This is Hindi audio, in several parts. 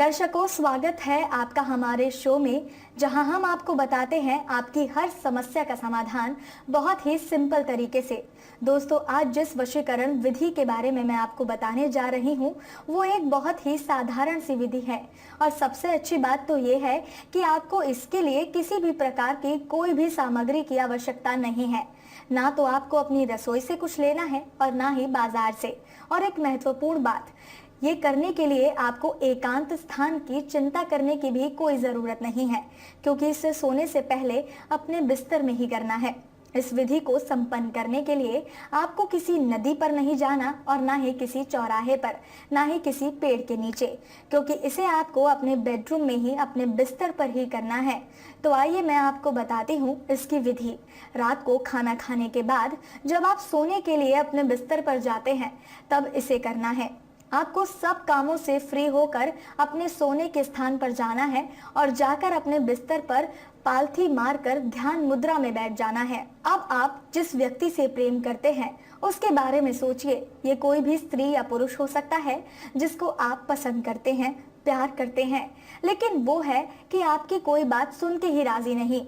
दर्शकों, स्वागत है आपका हमारे शो में, जहां हम आपको बताते हैं आपकी हर समस्या का समाधान बहुत ही सिंपल तरीके से। दोस्तों, आज जिस वशीकरण विधि के बारे में मैं आपको बताने जा रही हूं, वो एक बहुत ही साधारण सी विधि है और सबसे अच्छी बात तो ये है कि आपको इसके लिए किसी भी प्रकार की कोई भी सामग्री की आवश्यकता नहीं है। ना तो आपको अपनी रसोई से कुछ लेना है और ना ही बाजार से। और एक महत्वपूर्ण बात, ये करने के लिए आपको एकांत स्थान की चिंता करने की भी कोई ज़रूरत नहीं है, क्योंकि इसे सोने से पहले अपने बिस्तर में ही करना है। इस विधि को संपन्न करने के लिए आपको किसी नदी पर नहीं जाना और ना ही किसी चौराहे पर, ना ही किसी पेड़ के नीचे, क्योंकि इसे आपको अपने बेडरूम में ही अपने बिस्तर पर ही करना है। तो आइए मैं आपको बताती हूँ इसकी विधि। रात को खाना खाने के बाद जब आप सोने के लिए अपने बिस्तर पर जाते हैं, तब इसे करना है। आपको सब कामों से फ्री होकर अपने सोने के स्थान पर जाना है और जाकर अपने बिस्तर पर पालथी मारकर ध्यान मुद्रा में बैठ जाना है। अब आप जिस व्यक्ति से प्रेम करते हैं उसके बारे में सोचिए। ये कोई भी स्त्री या पुरुष हो सकता है जिसको आप पसंद करते हैं, प्यार करते हैं, लेकिन वो है कि आपकी कोई बात सुन के ही राजी नहीं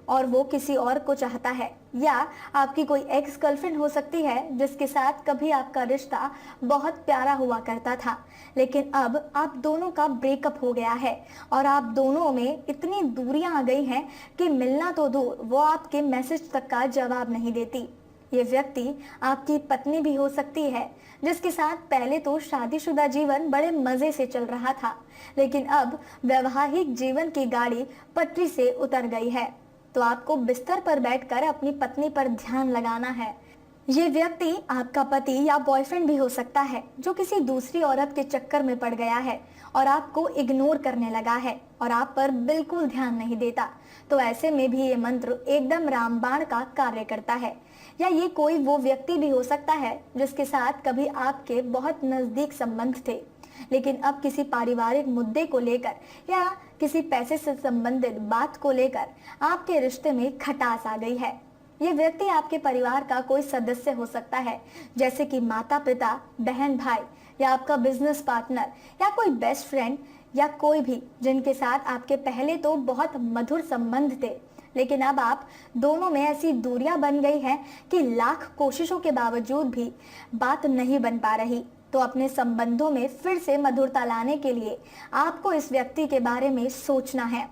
और वो किसी और को चाहता है। या आपकी कोई एक्स गर्लफ्रेंड हो सकती है जिसके साथ कभी आपका रिश्ता बहुत प्यारा हुआ करता था, लेकिन अब आप दोनों का ब्रेकअप हो गया है और आप दोनों में इतनी दूरियां आ गई हैं कि मिलना तो दूर, वो आपके मैसेज तक का जवाब नहीं देती। ये व्यक्ति आपकी पत्नी भी हो सकती है जिसके साथ पहले तो शादीशुदा जीवन बड़े मजे से चल रहा था, लेकिन अब वैवाहिक जीवन की गाड़ी पटरी से उतर गई है। तो आपको बिस्तर पर बैठकर अपनी पत्नी पर ध्यान लगाना है। ये व्यक्ति आपका पति या बॉयफ्रेंड भी हो सकता है जो किसी दूसरी औरत के चक्कर में पड़ गया है और आपको इग्नोर करने लगा है और आप पर बिल्कुल ध्यान नहीं देता। तो ऐसे में भी ये मंत्र एकदम रामबाण का कार्य करता है। या ये कोई वो व्यक्ति भी हो सकता है जिसके साथ कभी आपके बहुत नजदीक संबंध थे, लेकिन अब किसी पारिवारिक मुद्दे को लेकर या किसी पैसे से संबंधित बात को लेकर आपके रिश्ते में खटास आ गई है। ये व्यक्ति आपके परिवार का कोई सदस्य हो सकता है, जैसे कि माता पिता, बहन भाई, या आपका बिजनेस पार्टनर, या कोई बेस्ट फ्रेंड, या कोई भी जिनके साथ आपके पहले तो बहुत मधुर संबंध थे, लेकिन अब आप दोनों में ऐसी दूरियां बन गई हैं कि लाख कोशिशों के बावजूद भी बात नहीं बन पा रही। तो अपने संबंधों में फिर से मधुरता लाने के लिए आपको इस व्यक्ति के बारे में सोचना है।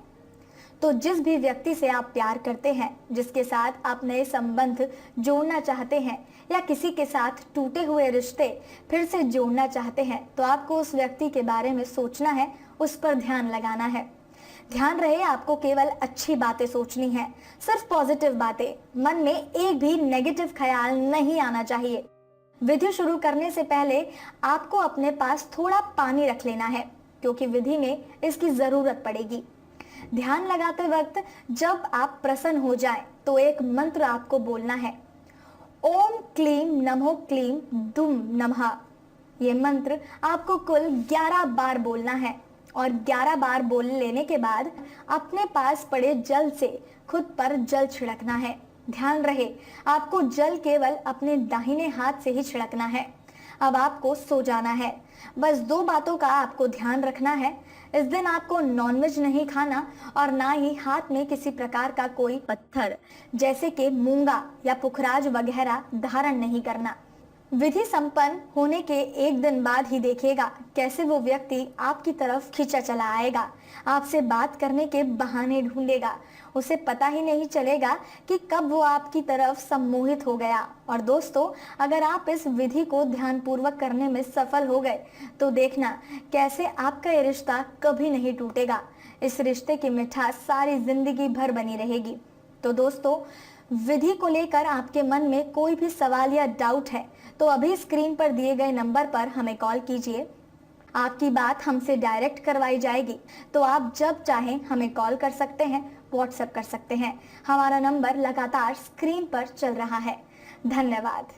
तो जिस भी व्यक्ति से आप प्यार करते हैं, जिसके साथ आप नए संबंध जोड़ना चाहते हैं या किसी के साथ टूटे हुए रिश्ते फिर से जोड़ना चाहते हैं, तो आपको उस व्यक्ति के बारे में सोचना है, उस पर ध्यान लगाना है। ध्यान रहे, आपको केवल अच्छी बातें सोचनी है, सिर्फ पॉजिटिव बातें। मन में एक भी नेगेटिव ख्याल नहीं आना चाहिए। विधि शुरू करने से पहले आपको अपने पास थोड़ा पानी रख लेना है, क्योंकि विधि में इसकी जरूरत पड़ेगी। ध्यान लगाते वक्त जब आप प्रसन्न हो जाएं, तो एक मंत्र आपको बोलना है, ओम क्लीम नमो क्लीम दुम नमः। ये मंत्र आपको कुल 11 बार बोलना है और 11 बार बोल लेने के बाद अपने पास पड़े जल से खुद पर जल छिड़कना है। ध्यान रहे, आपको जल केवल अपने दाहिने हाथ से ही छिड़कना है। अब आपको सो जाना है। बस 2 बातों का आपको ध्यान रखना है। इस दिन आपको नॉनवेज नहीं खाना और ना ही हाथ में किसी प्रकार का कोई पत्थर जैसे कि मूंगा या पुखराज वगैरह धारण नहीं करना। विधि संपन्न होने के 1 दिन बाद ही देखिएगा कैसे वो व्यक्ति आपकी तरफ खींचा चला आएगा, आपसे बात करने के बहाने ढूंढेगा। उसे पता ही नहीं चलेगा कि कब वो आपकी तरफ सम्मोहित हो गया। और दोस्तों, अगर आप इस विधि को ध्यानपूर्वक करने में सफल हो गए, तो देखना कैसे आपका ये रिश्ता कभी नहीं टूटेगा। इस रिश्ते की मिठास सारी जिंदगी भर बनी रहेगी। तो दोस्तों, विधि को लेकर आपके मन में कोई भी सवाल या डाउट है तो अभी स्क्रीन पर दिए गए नंबर पर हमें कॉल कीजिए। आपकी बात हमसे डायरेक्ट करवाई जाएगी। तो आप जब चाहें हमें कॉल कर सकते हैं, व्हाट्सएप कर सकते हैं। हमारा नंबर लगातार स्क्रीन पर चल रहा है। धन्यवाद।